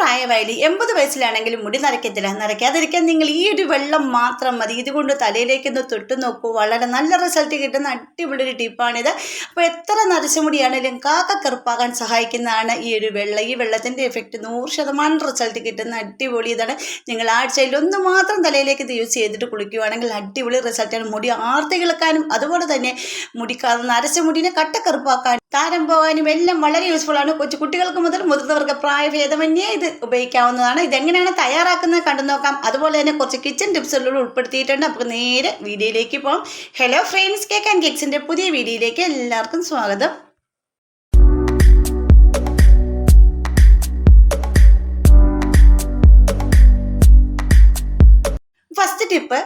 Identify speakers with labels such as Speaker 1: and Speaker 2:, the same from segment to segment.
Speaker 1: പ്രായമായാലും 80 വയസ്സിലാണെങ്കിലും മുടി നരയ്ക്കത്തില്ല. നരയ്ക്കാതിരിക്കാൻ നിങ്ങൾ ഈ ഒരു വെള്ളം മാത്രം മതി. ഇതുകൊണ്ട് തലയിലേക്കൊന്ന് തൊട്ട് നോക്കൂ. വളരെ നല്ല റിസൾട്ട് കിട്ടുന്ന അടിപൊളിയൊരു ടിപ്പാണിത്. അപ്പോൾ എത്ര നരച്ച മുടിയാണെങ്കിലും കറുപ്പാകാൻ സഹായിക്കുന്നതാണ് ഈ ഒരു വെള്ളം. ഈ വെള്ളത്തിൻ്റെ എഫക്റ്റ് 100% റിസൾട്ട് കിട്ടുന്ന അടിപൊളി ഇതാണ്. നിങ്ങൾ ആഴ്ചയിൽ ഒന്ന് മാത്രം തലയിലേക്ക് ഇത് യൂസ് ചെയ്തിട്ട് കുളിക്കുകയാണെങ്കിൽ അടിപൊളി റിസൾട്ടാണ്. മുടി ആർത്തി കിളക്കാനും അതുപോലെ തന്നെ നരച്ച മുടിനെ കറുപ്പാക്കാനും താരം പോകാനും എല്ലാം വളരെ യൂസ്ഫുൾ ആണ്. കുട്ടികൾക്ക് മുതൽ മുതിർന്നവർക്ക് പ്രായഭേദമന്യേ ഇത് ഉപയോഗിക്കാവുന്നതാണ്. ഇതെങ്ങനെയാണ് തയ്യാറാക്കുന്നത് കണ്ടു നോക്കാം. അതുപോലെ തന്നെ കുറച്ച് കിച്ചൺ ടിപ്സുകളിലൂടെ ഉൾപ്പെടുത്തിയിട്ടുണ്ട്. അപ്പോൾ നേരെ വീഡിയോയിലേക്ക് പോകാം. ഹലോ ഫ്രണ്ട്സ്, കേക്ക് ആൻഡ് കേക്സിൻ്റെ പുതിയ വീഡിയോയിലേക്ക് എല്ലാവർക്കും സ്വാഗതം. ഫസ്റ്റ് ടിപ്പ്,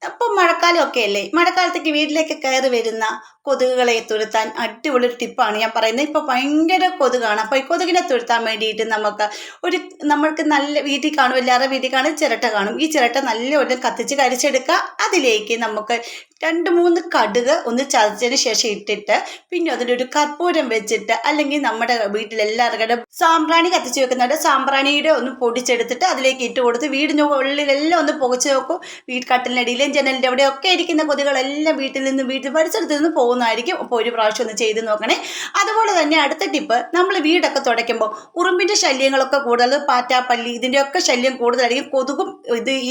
Speaker 1: ഇപ്പോൾ മഴക്കാലമൊക്കെ അല്ലേ, മഴക്കാലത്തേക്ക് വീട്ടിലേക്ക് കയറി വരുന്ന കൊതുകുകളെ തുരത്താൻ അടിപൊളി ഒരു ടിപ്പാണ് ഞാൻ പറയുന്നത്. ഇപ്പോൾ ഭയങ്കര കൊതുകാണ്. അപ്പോൾ ഈ കൊതുകിനെ തുരത്താൻ വേണ്ടിയിട്ട് നമ്മൾക്ക് നല്ല വീട്ടിൽ കാണും, എല്ലാവരുടെ വീട്ടിൽ കാണും, ചിരട്ട കാണും. ഈ ചിരട്ട നല്ലപോലെ കത്തിച്ച് കരിച്ചെടുക്കുക. അതിലേക്ക് നമുക്ക് 2-3 കടുക് ഒന്ന് ചതച്ചതിന് ശേഷം ഇട്ടിട്ട് പിന്നെ അതിലൊരു കർപ്പൂരം വെച്ചിട്ട്, അല്ലെങ്കിൽ നമ്മുടെ വീട്ടിലെല്ലാവരുടെ സാമ്പ്രാണി കത്തിച്ച് വെക്കുന്നുണ്ട്, സാമ്പ്രാണിയുടെ ഒന്ന് പൊടിച്ചെടുത്തിട്ട് അതിലേക്ക് ഇട്ട് കൊടുത്ത് വീടിന് ഉള്ളിലെല്ലാം ഒന്ന് പുകച്ച് നോക്കും. കട്ടിലിനടിയിലും ജനലിൻ്റെ അവിടെയൊക്കെ ഇരിക്കുന്ന കൊതുകുകളെല്ലാം വീട്ടിൽ പരിസരത്ത് നിന്ന് പോകുന്നതായിരിക്കും. അപ്പോൾ ഒരു പ്രാവശ്യം ഒന്ന് ചെയ്ത് നോക്കണേ. അതുപോലെ തന്നെ അടുത്ത ടിപ്പ്, നമ്മൾ വീടൊക്കെ തുടയ്ക്കുമ്പോൾ ഉറുമ്പിൻ്റെ ശല്യങ്ങളൊക്കെ കൂടുതൽ, പാറ്റാപ്പല്ലി ഇതിൻ്റെയൊക്കെ ശല്യം കൂടുതലായിരിക്കും. കൊതുകും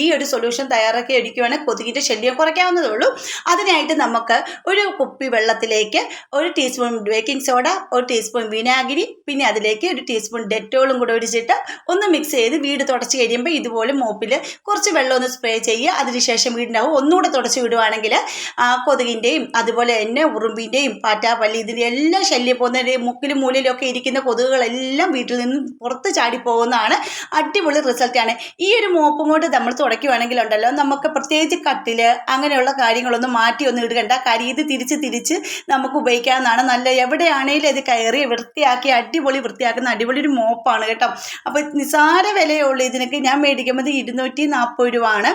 Speaker 1: ഈ ഒരു സൊല്യൂഷൻ തയ്യാറാക്കി അടിക്കുകയാണെങ്കിൽ കൊതുകിൻ്റെ ശല്യം കുറയ്ക്കാവുന്നതേ ഉള്ളൂ. അതിനായിട്ട് നമുക്ക് ഒരു കുപ്പി വെള്ളത്തിലേക്ക് 1 ടീസ്പൂൺ ബേക്കിംഗ് സോഡ, 1 ടീസ്പൂൺ വിനാഗിരി, പിന്നെ അതിലേക്ക് 1 ടീസ്പൂൺ ഡെറ്റോളും കൂടെ ഒഴിച്ചിട്ട് ഒന്ന് മിക്സ് ചെയ്ത് വീട് തുടച്ച് കഴിയുമ്പോൾ ഇതുപോലെ മോപ്പിൽ കുറച്ച് വെള്ളം ഒന്ന് സ്പ്രേ ചെയ്യുക. അതിനുശേഷം വീടിൻ്റെ ഒന്നുകൂടെ തുടച്ച് വിടുവാണെങ്കിൽ കൊതുകിൻ്റെയും അതുപോലെ തന്നെ ഉറുമ്പിൻ്റെയും പാറ്റാപ്പല്ലി ഇതിൻ്റെ എല്ലാം ശല്യം പോകുന്ന മുക്കിലും മൂലയിലൊക്കെ ഇരിക്കുന്ന കൊതുകുകളെല്ലാം വീട്ടിൽ നിന്ന് പുറത്ത് ചാടിപ്പോകുന്നതാണ്. അടിപൊളി റിസൾട്ടാണ്. ഈ ഒരു മോപ്പും കൊണ്ട് നമ്മൾ തുടയ്ക്കുകയാണെങ്കിലുണ്ടല്ലോ, നമുക്ക് പ്രത്യേകിച്ച് കട്ടിൽ അങ്ങനെയുള്ള കാര്യങ്ങളൊന്നും മാറ്റി ഒന്നും ഇടുകണ്ട. കാര്യം ഇത് തിരിച്ച് നമുക്ക് ഉപയോഗിക്കാവുന്നതാണ്. നല്ല എവിടെയാണെങ്കിലും ഇത് കയറി വൃത്തിയാക്കുന്ന അടിപൊളി ഒരു മോപ്പാണ് കേട്ടോ. അപ്പോൾ നിസാര വിലയുള്ളൂ ഇതിനൊക്കെ. ഞാൻ മേടിക്കുമ്പോൾ 240 രൂപ ആണ്.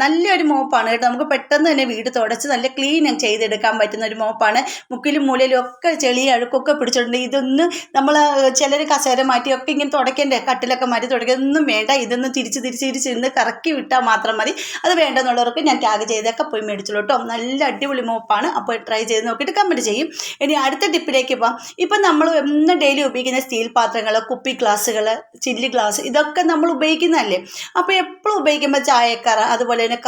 Speaker 1: നല്ലൊരു മോപ്പാണ് കേട്ടോ. നമുക്ക് പെട്ടെന്ന് തന്നെ വീട് തുടച്ച് നല്ല ക്ലീൻ ചെയ്തെടുക്കാൻ പറ്റുന്ന ഒരു മോപ്പാണ്. മുക്കിലും മൂലയിലും ഒക്കെ ചെളി അഴുക്കൊക്കെ പിടിച്ചിട്ടുണ്ട്. ഇതൊന്ന് നമ്മൾ ചിലർ കസേര മാറ്റിയൊക്കെ ഇങ്ങനെ തുടയ്ക്കണ്ടേ, കട്ടിലൊക്കെ മാറ്റി തുടയ്ക്കൊന്നും വേണ്ട. ഇതൊന്ന് തിരിച്ച് കറക്കി വിട്ടാൽ മാത്രം മതി. അത് വേണ്ടെന്നുള്ളവർക്ക് ഞാൻ ടാഗ് ചെയ്തൊക്കെ പോയി മേടിച്ചോളൂ കേട്ടോ. നല്ല അടിപൊളി മോപ്പാണ്. അപ്പോൾ ട്രൈ ചെയ്ത് നോക്കിയിട്ട് കമൻറ്റ് ചെയ്യും. ഇനി അടുത്ത ടിപ്പിലേക്ക് പോകാം. ഇപ്പം നമ്മൾ എന്നും ഡെയിലി ഉപയോഗിക്കുന്ന സ്റ്റീൽ പാത്രങ്ങൾ, കുപ്പി ഗ്ലാസ്സുകൾ, ചില്ലി ഗ്ലാസ്, ഇതൊക്കെ നമ്മൾ ഉപയോഗിക്കുന്നതല്ലേ. അപ്പോൾ എപ്പോഴും ഉപയോഗിക്കുമ്പോൾ ചായക്കറ അതുപോലെ തന്നെ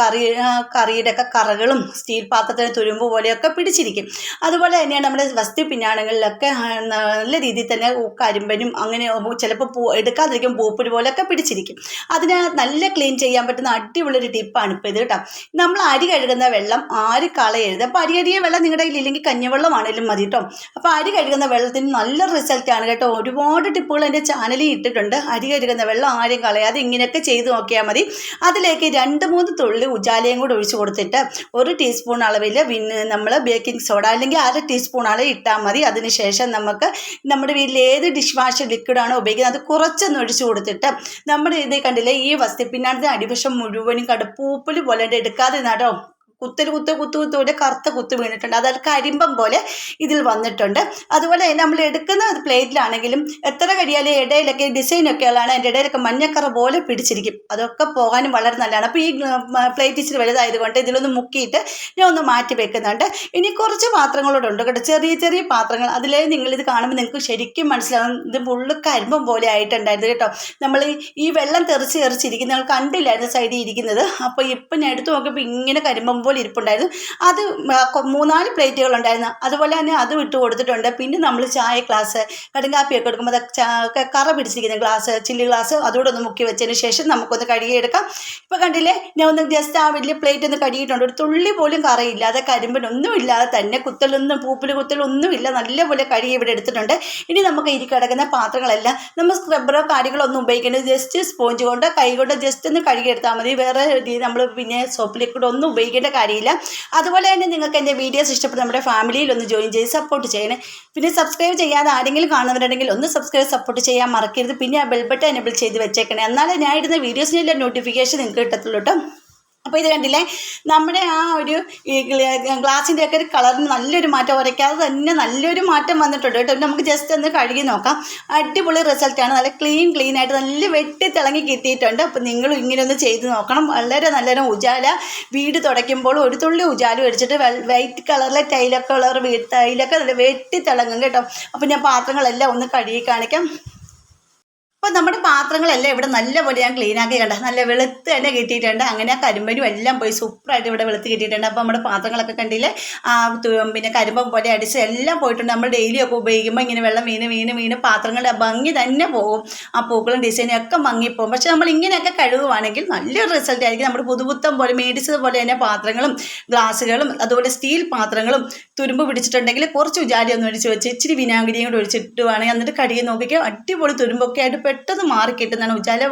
Speaker 1: കറിയുടെ ഒക്കെ കറകളും സ്റ്റീൽ പാത്രത്തിന് തുരുമ്പ് പോലെയൊക്കെ പിടിച്ചിരിക്കും. അതുപോലെ തന്നെയാണ് നമ്മുടെ വസ്തു പിന്നാണങ്ങളിലൊക്കെ നല്ല രീതിയിൽ തന്നെ കരിമ്പനും അങ്ങനെ ചിലപ്പോൾ എടുക്കാതിരിക്കും പൂപ്പൊടി പോലെയൊക്കെ പിടിച്ചിരിക്കും. അതിനെ നല്ല ക്ലീൻ ചെയ്യാൻ പറ്റുന്ന അടിപൊളിയൊരു ടിപ്പാണ് ഇപ്പോൾ ഇത് കേട്ടോ. നമ്മൾ അരി കഴുകുന്ന വെള്ളം ആരും കളയരുത്. അപ്പോൾ അരിയടിയ വെള്ളം നിങ്ങളുടെ കയ്യിൽ ഇല്ലെങ്കിൽ കഞ്ഞിവെള്ളമാണേലും മതി കേട്ടോ. അപ്പോൾ അരി കഴുകുന്ന വെള്ളത്തിന് നല്ല റിസൾട്ടാണ് കേട്ടോ. ഒരുപാട് ടിപ്പുകൾ എൻ്റെ ചാനലിൽ ഇട്ടിട്ടുണ്ട്. അരി കഴുകുന്ന വെള്ളം ആരും കളയാതെ ഇങ്ങനെയൊക്കെ ചെയ്ത് നോക്കിയാൽ മതി. അതിലേക്ക് 2-3 തുള്ളി ഉജാലയും കൂടെ ഒഴിച്ച് കൊടുത്തിട്ട് 1 ടീസ്പൂൺ അളവിൽ നമ്മൾ ബേക്കിംഗ് സോഡ അല്ലെങ്കിൽ 1/2 ടീസ്പൂൺ അളവ് ഇട്ടാൽ മതി. അതിനുശേഷം നമുക്ക് നമ്മുടെ വീട്ടിൽ ഏത് ഡിഷ് വാഷ് ലിക്വിഡാണോ ഉപയോഗിക്കുന്നത് അത് കുറച്ചൊന്ന് ഒഴിച്ച് കൊടുത്തിട്ട് നമ്മുടെ ഇത് കണ്ടില്ലേ, ഈ വസ്തുപ്പിന്നാണത്തെ അടിവശം മുഴുവനും പൂപ്പല് പോലെ എടുക്കാതെ നട്ടോ. കുത്തൂടെ കറുത്ത കുത്ത് വീണിട്ടുണ്ട്. അതായത് കരിമ്പം പോലെ ഇതിൽ വന്നിട്ടുണ്ട്. അതുപോലെ നമ്മൾ എടുക്കുന്ന പ്ലേറ്റിലാണെങ്കിലും എത്ര കഴിയാലും ഇടയിലൊക്കെ ഡിസൈനൊക്കെ ഉള്ളതാണ്. അതിൻ്റെ ഇടയിലൊക്കെ മഞ്ഞക്കറ പോലെ പിടിച്ചിരിക്കും. അതൊക്കെ പോകാനും വളരെ നല്ലതാണ്. അപ്പോൾ ഈ പ്ലേറ്റ് ഇച്ചിരി വലുതായതുകൊണ്ട് ഇതിലൊന്ന് മുക്കിയിട്ട് ഞാൻ ഒന്ന് മാറ്റി വെക്കുന്നുണ്ട്. ഇനി കുറച്ച് പാത്രങ്ങളോടെ ഉണ്ട് കേട്ടോ, ചെറിയ പാത്രങ്ങൾ. അതിലേ നിങ്ങളിത് കാണുമ്പോൾ നിങ്ങൾക്ക് ശരിക്കും മനസ്സിലാവും ഇത് ഫുള്ള് കരിമ്പം പോലെ ആയിട്ടുണ്ടായിരുന്നു കേട്ടോ. നമ്മൾ ഈ വെള്ളം തെറിച്ചിരിക്കുന്നത് നിങ്ങൾ കണ്ടില്ലായിരുന്നു സൈഡിൽ ഇരിക്കുന്നത്. അപ്പോൾ ഇപ്പം ഞാൻ എടുത്ത് നോക്കിയപ്പോൾ ഇങ്ങനെ കരിമ്പം പോലെ ഇരിപ്പുണ്ടായിരുന്നു. അത് 3-4 പ്ലേറ്റുകൾ ഉണ്ടായിരുന്നു. അതുപോലെ തന്നെ അത് വിട്ട് കൊടുത്തിട്ടുണ്ട്. പിന്നെ നമ്മൾ ചായ ഗ്ലാസ്, കടുങ്കാപ്പിയൊക്കെ എടുക്കുമ്പോൾ കറ പിടിച്ചിരിക്കുന്ന ഗ്ലാസ്, ചില്ലി ഗ്ലാസ് അതുകൂടെ ഒന്ന് മുക്കി വെച്ചതിന് ശേഷം നമുക്കൊന്ന് കഴുകിയെടുക്കാം. ഇപ്പോൾ കണ്ടില്ലേ, ഞാൻ ഒന്ന് ജസ്റ്റ് ആ വലിയ പ്ലേറ്റ് ഒന്ന് കഴുകിയിട്ടുണ്ട്. ഒരു തുള്ളി പോലും കറയില്ലാതെ കരിമ്പനൊന്നും ഇല്ലാതെ തന്നെ പൂപ്പലൊന്നും ഇല്ല, നല്ലപോലെ കഴുകി ഇവിടെ എടുത്തിട്ടുണ്ട്. ഇനി നമുക്ക് കിടക്കുന്ന പാത്രങ്ങളെല്ലാം നമ്മൾ സ്ക്രബ്ബറോ കാര്യങ്ങളോ ഒന്നും ഉപയോഗിക്കേണ്ടത്, ജസ്റ്റ് സ്പോഞ്ച് കൊണ്ട് കൈ കൊണ്ട് ജസ്റ്റ് ഒന്ന് കഴുകിയെടുത്താൽ മതി. വേറെ നമ്മൾ പിന്നെ സോപ്പ് ലിക്വിഡ് ഒന്നും ഉപയോഗിക്കേണ്ട കാര്യമില്ല. അതുപോലെ തന്നെ നിങ്ങൾക്ക് എൻ്റെ വീഡിയോസ് ഇഷ്ടപ്പെട്ട് നമ്മുടെ ഫാമിലിയിൽ ഒന്ന് ജോയിൻ ചെയ്ത് സപ്പോർട്ട് ചെയ്യണേ. പിന്നെ സബ്സ്ക്രൈബ് ചെയ്യാതെ ആരെങ്കിലും കാണുന്നവരുണ്ടെങ്കിൽ ഒന്ന് സപ്പോർട്ട് ചെയ്യാൻ മറക്കരുത്. പിന്നെ ആ ബെൽ ബട്ടൺ എനേബിൾ ചെയ്ത് വെച്ചേക്കണേ. എന്നാലേ ഞാൻ ഇടുന്ന വീഡിയോസിനെല്ലാം നോട്ടിഫിക്കേഷൻ നിങ്ങൾക്ക് കിട്ടത്തുള്ളൂ കേട്ടോ. അപ്പോൾ ഇത് കണ്ടില്ലേ, നമ്മുടെ ആ ഒരു ഈ ഗ്ലാസിൻ്റെ ഒക്കെ ഒരു കളറിന് നല്ലൊരു മാറ്റം, ഉരയ്ക്കാതെ തന്നെ നല്ലൊരു മാറ്റം വന്നിട്ടുണ്ട് കേട്ടോ. നമുക്ക് ജസ്റ്റ് ഒന്ന് കഴുകി നോക്കാം. അടിപൊളി റിസൾട്ടാണ്. നല്ല ക്ലീൻ ആയിട്ട് നല്ല വെട്ടി തിളങ്ങി കിട്ടിയിട്ടുണ്ട്. അപ്പോൾ നിങ്ങളും ഇങ്ങനെ ഒന്ന് ചെയ്ത് നോക്കണം. വളരെ നല്ലൊരു ഉജാല വീട് തുടയ്ക്കുമ്പോൾ ഒരു തുള്ളി ഉജാല അടിച്ചിട്ട് വൈറ്റ് കളറിലെ ടൈലൊക്കെ നല്ല വെട്ടി തിളങ്ങും കേട്ടോ. അപ്പോൾ ഞാൻ പാത്രങ്ങളെല്ലാം ഒന്ന് കഴുകി കാണിക്കാം. അപ്പോൾ നമ്മുടെ പാത്രങ്ങളെല്ലാം ഇവിടെ നല്ലപോലെ ഞാൻ ക്ലീനാക്കി കണ്ട നല്ല വെളുത്ത് തന്നെ കിട്ടിയിട്ടുണ്ട്. അങ്ങനെ ആ കരിമ്പനും എല്ലാം പോയി സൂപ്പറായിട്ട് ഇവിടെ വെളുത്ത് കിട്ടിയിട്ടുണ്ട്. അപ്പോൾ നമ്മുടെ പാത്രങ്ങളൊക്കെ കണ്ടില്ലേ, പിന്നെ കരിമ്പം പോലെ അടിച്ച് എല്ലാം പോയിട്ടുണ്ട്. നമ്മൾ ഡെയിലിയൊക്കെ ഉപയോഗിക്കുമ്പോൾ ഇങ്ങനെ വെള്ളം വീണ് പാത്രങ്ങളുടെ ഭംഗി തന്നെ പോകും. ആ പൂക്കളും ഡിസൈനും ഒക്കെ മങ്ങിപ്പോകും. പക്ഷെ നമ്മൾ ഇങ്ങനെയൊക്കെ കഴുകുവാണെങ്കിൽ നല്ലൊരു റിസൾട്ട് ആയിരിക്കും. നമ്മൾ പുതുപുത്തം പോലെ മേടിച്ചതുപോലെ തന്നെ പാത്രങ്ങളും ഗ്ലാസ്സുകളും അതുപോലെ സ്റ്റീൽ പാത്രങ്ങളും തുരുമ്പ് പിടിച്ചിട്ടുണ്ടെങ്കിൽ കുറച്ച് ഉജാലി ഒന്ന് ഒഴിച്ച് വെച്ച് ഇച്ചിരി വിനാഗിരിയും കൂടി ഒഴിച്ചിട്ടുവാണെങ്കിൽ എന്നിട്ട് കഴുകി നോക്കിക്കുക, അടിപൊളി തുരുമ്പൊക്കെ ആയിട്ട് പെട്ടെന്ന് മാറി കിട്ടുന്നതാണ്. ഉജാല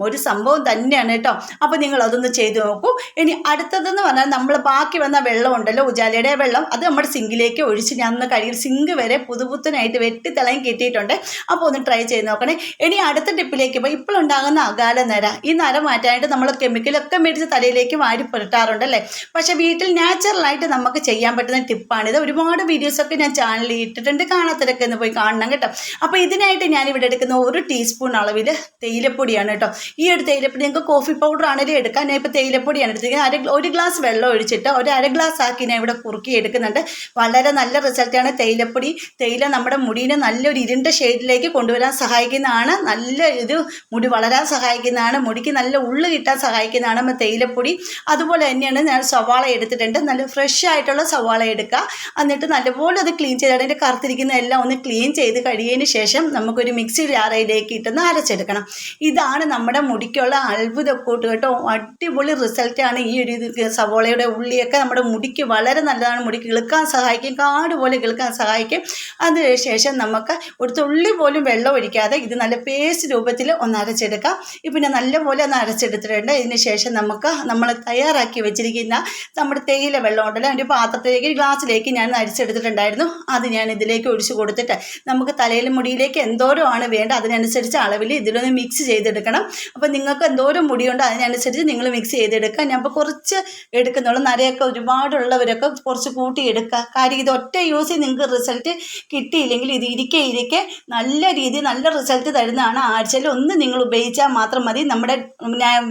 Speaker 1: ഒരു സംഭവം തന്നെയാണ് കേട്ടോ. അപ്പോൾ നിങ്ങൾ അതൊന്ന് ചെയ്ത് നോക്കൂ. ഇനി അടുത്തതെന്ന് പറഞ്ഞാൽ നമ്മൾ ബാക്കി വന്ന വെള്ളം ഉണ്ടല്ലോ, ഉജാലയുടെ വെള്ളം, അത് നമ്മുടെ സിങ്കിലേക്ക് ഒഴിച്ച് ഞാൻ ഒന്ന് കഴുകി സിങ്ക് വരെ പുതുപുത്തനായിട്ട് വെട്ടി തിളങ്ങി കിട്ടിയിട്ടുണ്ട്. അപ്പോൾ ഒന്ന് ട്രൈ ചെയ്ത് നോക്കണേ. ഇനി അടുത്ത ടിപ്പിലേക്ക് ഇപ്പോൾ ഇപ്പോഴുണ്ടാകുന്ന അകാല നര, ഈ നര മാറ്റാനായിട്ട് നമ്മൾ കെമിക്കലൊക്കെ മേടിച്ച് തലയിലേക്ക് വാരി പുരട്ടാറുണ്ടല്ലേ. പക്ഷേ വീട്ടിൽ നാച്ചുറലായിട്ട് നമുക്ക് ചെയ്യാൻ പറ്റുന്ന ടിപ്പാണിത്. ഒരുപാട് വീഡിയോസൊക്കെ ഞാൻ ചാനലിൽ ഇട്ടിട്ടുണ്ട്, കാണാത്തവരൊക്കെ ഒന്ന് പോയി കാണണം കേട്ടോ. അപ്പോൾ ഇതിനായിട്ട് ഞാനിവിടെ എടുക്കുന്ന 1 ടീസ്പൂൺ അളവിൽ തേയിലപ്പൊടിയാണ് കേട്ടോ. ഈ ഒരു തേയിലപ്പൊടി നിങ്ങൾക്ക് കോഫി പൗഡർ ആണെങ്കിലും എടുക്കാൻ, ഞാൻ ഇപ്പോൾ തേയിലപ്പൊടിയാണ് എടുത്തിരിക്കുന്നത്. 1 ഗ്ലാസ് വെള്ളം ഒഴിച്ചിട്ട് 1/2 ഗ്ലാസ് ആക്കി ഞാൻ ഇവിടെ കുറുക്കി എടുക്കുന്നുണ്ട്. വളരെ നല്ല റിസൾട്ടാണ് തേയിലപ്പൊടി. തേയില നമ്മുടെ മുടിനെ നല്ലൊരു ഇരുണ്ട ഷെയ്ഡിലേക്ക് കൊണ്ടുവരാൻ സഹായിക്കുന്നതാണ്. നല്ല ഇത് മുടി വളരാൻ സഹായിക്കുന്നതാണ്. മുടിക്ക് നല്ല ഉള്ളു കിട്ടാൻ സഹായിക്കുന്നതാണ് തേയിലപ്പൊടി. അതുപോലെ തന്നെയാണ് ഞാൻ സവാള എടുത്തിട്ടുണ്ട്. നല്ല ഫ്രഷ് ആയിട്ടുള്ള സവാള എടുക്കുക. എന്നിട്ട് നല്ലപോലെ അത് ക്ലീൻ ചെയ്ത് അതിൻ്റെ കറുത്തിരിക്കുന്ന എല്ലാം ഒന്ന് ക്ലീൻ ചെയ്ത് കഴിയതിന് ശേഷം നമുക്കൊരു മിക്സി ജാറിലേക്ക് ഇട്ടൊന്ന് അരച്ചെടുക്കണം. ഇതാണ് നമ്മുടെ മുടിക്കുള്ള അത്ഭുത കൂട്ട് കേട്ടോ. അടിപൊളി റിസൾട്ടാണ് ഈ ഒരു സവോളയുടെ ഉള്ളിയൊക്കെ നമ്മുടെ മുടിക്ക് വളരെ നല്ലതാണ്. മുടിക്ക് കിളുക്കാൻ സഹായിക്കും, കാട് പോലെ കിളുക്കാൻ സഹായിക്കും. അതിനുശേഷം നമുക്ക് ഒരു തുള്ളി പോലും വെള്ളം ഒഴിക്കാതെ ഇത് നല്ല പേസ്റ്റ് രൂപത്തിൽ ഒന്ന് അരച്ചെടുക്കാം. ഇപ്പം ഞാൻ നല്ലപോലെ ഒന്ന് അരച്ചെടുത്തിട്ടുണ്ട്. ഇതിന് ശേഷം നമുക്ക് നമ്മൾ തയ്യാറാക്കി വെച്ചിരിക്കുന്ന നമ്മുടെ തേയില വെള്ളം ഉണ്ടല്ലോ, അതിൻ്റെ പാത്രത്തിലേക്ക് ഗ്ലാസ്സിലേക്ക് ഞാൻ അരിച്ചെടുത്തിട്ടുണ്ടായിരുന്നു. അത് ഞാൻ ഇതിലേക്ക് ഒഴിച്ച് കൊടുത്തിട്ട് നമുക്ക് തലയിലും മുടിയിലേക്ക് എന്തോരം ആണ് വേണ്ട അതിനനുസരിച്ച് അളവിൽ ഇതിലൊന്ന് മിക്സ് ചെയ്തെടുക്കണം. അപ്പോൾ നിങ്ങൾക്ക് എന്തോരം മുടിയുണ്ടോ അതിനനുസരിച്ച് നിങ്ങൾ മിക്സ് ചെയ്തെടുക്കുക. ഞാൻ ഇപ്പോൾ കുറച്ച് എടുക്കുന്നുള്ളൂ. നരയൊക്കെ ഒരുപാടുള്ളവരൊക്കെ കുറച്ച് കൂട്ടിയെടുക്കുക. കാര്യം ഇത് ഒറ്റ യൂസിൽ നിങ്ങൾക്ക് റിസൾട്ട് കിട്ടിയില്ലെങ്കിൽ ഇത് ഇരിക്കെ നല്ല നല്ല റിസൾട്ട് തരുന്നതാണ്. ആഴ്ചയിൽ ഒന്ന് നിങ്ങൾ ഉപയോഗിച്ചാൽ മാത്രം മതി. നമ്മുടെ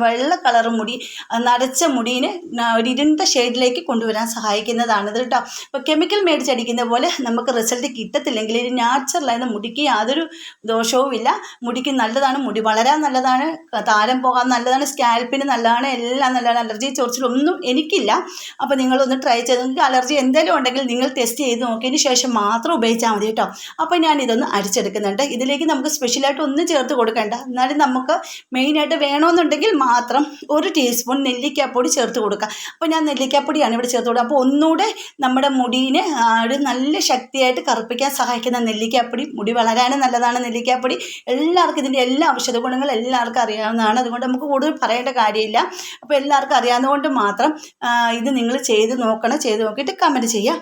Speaker 1: വെള്ള കളർ മുടി, നരച്ച മുടീനെ ഒരു ഇരുണ്ട ഷെയ്ഡിലേക്ക് കൊണ്ടുവരാൻ സഹായിക്കുന്നതാണ് ഇത് കേട്ടോ. ഇപ്പോൾ കെമിക്കൽ മേടിച്ചടിക്കുന്ന പോലെ നമുക്ക് റിസൾട്ട് കിട്ടത്തില്ലെങ്കിൽ ഇത് നാച്ചുറലായത് മുടിക്ക് യാതൊരു ദോഷവും ഇല്ല. മുടിക്ക് നല്ലതാണ്, മുടി വളരാൻ നല്ലതാണ്, താരം പോകാൻ നല്ലതാണ്, സ്കാൽപ്പിന് നല്ലതാണ്, എല്ലാം നല്ലതാണ്. അലർജി ചൊറിച്ചിലൊന്നും എനിക്കില്ല. അപ്പോൾ നിങ്ങളൊന്ന് ട്രൈ ചെയ്ത്, നിങ്ങൾക്ക് അലർജി എന്തെങ്കിലും ഉണ്ടെങ്കിൽ നിങ്ങൾ ടെസ്റ്റ് ചെയ്ത് നോക്കിയതിന് ശേഷം മാത്രം ഉപയോഗിച്ചാൽ മതി കേട്ടോ. അപ്പോൾ ഞാൻ ഇതൊന്ന് അരിച്ചെടുക്കുന്നുണ്ട്. ഇതിലേക്ക് നമുക്ക് സ്പെഷ്യലായിട്ട് ഒന്നും ചേർത്ത് കൊടുക്കേണ്ട. എന്നാലും നമുക്ക് മെയിനായിട്ട് വേണമെന്നുണ്ടെങ്കിൽ മാത്രം 1 ടീസ്പൂൺ നെല്ലിക്കാപ്പൊടി ചേർത്ത് കൊടുക്കുക. അപ്പോൾ ഞാൻ നെല്ലിക്കാപ്പൊടിയാണ് ഇവിടെ ചേർത്ത് കൊടുക്കുക. അപ്പോൾ ഒന്നുകൂടെ നമ്മുടെ മുടീനെ ഒരു നല്ല ശക്തിയായിട്ട് കറുപ്പിക്കാൻ സഹായിക്കുന്ന നെല്ലിക്കാപ്പൊടി. മുടി വളരാനും നല്ലതാണ് നെല്ലിക്കാപ്പൊടി. എല്ലാവർക്കും ഇതിൻ്റെ എല്ലാ ഔഷധ ഗുണങ്ങൾ എല്ലാവർക്കും അറിയാവുന്നതാണ്. അതുകൊണ്ട് നമുക്ക് കൂടുതൽ പറയേണ്ട കാര്യമില്ല. അപ്പോൾ എല്ലാവർക്കും അറിയാവുന്നതുകൊണ്ട് മാത്രം ഇത് നിങ്ങൾ ചെയ്ത് നോക്കണം. ചെയ്ത് നോക്കിയിട്ട് കമൻറ്റ് ചെയ്യുക.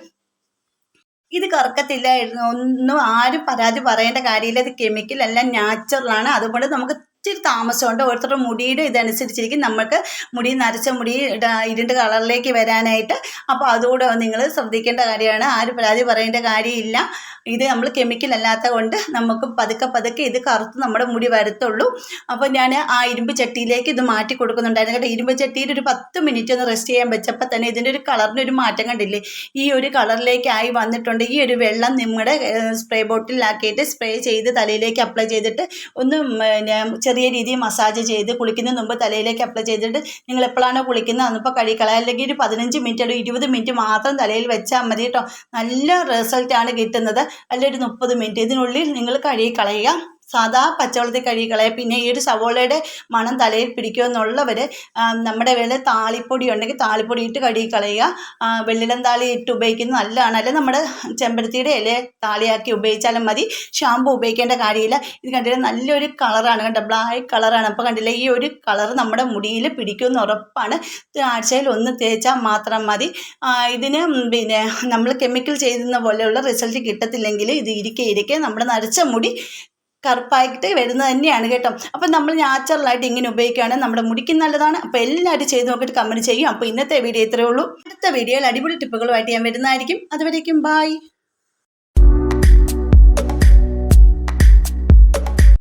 Speaker 1: ഇത് കറക്കത്തില്ലായിരുന്നു ഒന്നും ആരും പരാതി പറയേണ്ട കാര്യമില്ല. ഇത് കെമിക്കൽ എല്ലാം നാച്ചുറലാണ്. അതുകൊണ്ട് നമുക്ക് ഇച്ചിരി താമസമുണ്ട്. ഓരോരുത്തരുടെ മുടിയുടെ ഇതനുസരിച്ചിരിക്കും നമുക്ക് മുടി നരച്ച മുടി ഇരുണ്ട് കളറിലേക്ക് വരാനായിട്ട്. അപ്പോൾ അതുകൂടെ നിങ്ങൾ ശ്രദ്ധിക്കേണ്ട കാര്യമാണ്. ആരും പരാതി പറയേണ്ട കാര്യമില്ല. ഇത് നമ്മൾ കെമിക്കൽ അല്ലാത്ത കൊണ്ട് നമുക്ക് പതുക്കെ ഇത് കറുത്ത് നമ്മുടെ മുടി വരത്തുള്ളൂ. അപ്പോൾ ഞാൻ ആ ഇരുമ്പ് ചട്ടിയിലേക്ക് ഇത് മാറ്റി കൊടുക്കുന്നുണ്ടായിരുന്നു കേട്ടോ. ഇരുമ്പ് ചട്ടിയിൽ ഒരു 10 മിനിറ്റ് ഒന്ന് റെസ്റ്റ് ചെയ്യാൻ വെച്ചപ്പോൾ തന്നെ ഇതിൻ്റെ ഒരു കളറിനൊരു മാറ്റം കണ്ടില്ലേ. ഈ ഒരു കളറിലേക്കായി വന്നിട്ടുണ്ട്. ഈ ഒരു വെള്ളം നിങ്ങളുടെ സ്പ്രേ ബോട്ടിലാക്കിയിട്ട് സ്പ്രേ ചെയ്ത് തലയിലേക്ക് അപ്ലൈ ചെയ്തിട്ട് ഒന്ന് ചെറിയ രീതിയിൽ മസാജ് ചെയ്ത് കുളിക്കുന്നതിന് മുമ്പ് തലയിലേക്ക് അപ്ലൈ ചെയ്തിട്ട് നിങ്ങൾ എപ്പോഴാണോ കുളിക്കുന്നത് അന്നിപ്പോൾ കഴുകിക്കളയുക. അല്ലെങ്കിൽ ഒരു 15 മിനിറ്റ് അല്ലെങ്കിൽ 20 മിനിറ്റ് മാത്രം തലയിൽ വെച്ചാൽ മതി കേട്ടോ. നല്ല റിസൾട്ടാണ് കിട്ടുന്നത്. അല്ലെങ്കിൽ ഒരു 30 മിനിറ്റ് ഇതിനുള്ളിൽ നിങ്ങൾ കഴുകിക്കളയുക. സാധാ പച്ചവെള്ളത്തിൽ കഴുകിക്കളയുക. പിന്നെ ഈ ഒരു സവോളയുടെ മണം തലയിൽ പിടിക്കുമെന്നുള്ളവർ നമ്മുടെ വേല താളിപ്പൊടി ഉണ്ടെങ്കിൽ താളിപ്പൊടി ഇട്ട് കഴുകിക്കളയുക. വെള്ളിലം താളി ഇട്ട് ഉപയോഗിക്കുന്നത് നല്ലതാണ്. അല്ലെങ്കിൽ നമ്മുടെ ചെമ്പരത്തിയുടെ ഇല താളിയാക്കി ഉപയോഗിച്ചാലും മതി. ഷാമ്പു ഉപയോഗിക്കേണ്ട കാര്യമില്ല. ഇത് കണ്ടില്ല നല്ലൊരു കളറാണ് കേട്ടോ, ബ്ലാക്ക് കളറാണ്. അപ്പോൾ കണ്ടില്ല ഈ ഒരു കളർ നമ്മുടെ മുടിയിൽ പിടിക്കുമെന്ന് ഉറപ്പാണ്. ആഴ്ചയിൽ ഒന്ന് തേച്ചാൽ മാത്രം മതി. ഇതിന് പിന്നെ നമ്മൾ കെമിക്കൽ ചെയ്യുന്ന പോലെയുള്ള റിസൾട്ട് കിട്ടത്തില്ലെങ്കിൽ ഇത് ഇരിക്കെ നമ്മുടെ നരച്ച മുടി കറുപ്പായിട്ട് വരുന്നത് തന്നെയാണ് കേട്ടോ. അപ്പം നമ്മൾ നാച്ചുറലായിട്ട് ഇങ്ങനെ ഉപയോഗിക്കുകയാണെങ്കിൽ നമ്മുടെ മുടിക്ക് നല്ലതാണ്. അപ്പോൾ എല്ലാവരും ചെയ്ത് നോക്കിയിട്ട് കമൻറ്റ് ചെയ്യും. അപ്പോൾ ഇന്നത്തെ വീഡിയോ ഇത്രയേ ഉള്ളൂ. അടുത്ത വീഡിയോയിൽ അടിപൊളി ടിപ്പുകളുമായിട്ട് ഞാൻ വരുന്നതായിരിക്കും. അതുവരേക്കും ബായ്.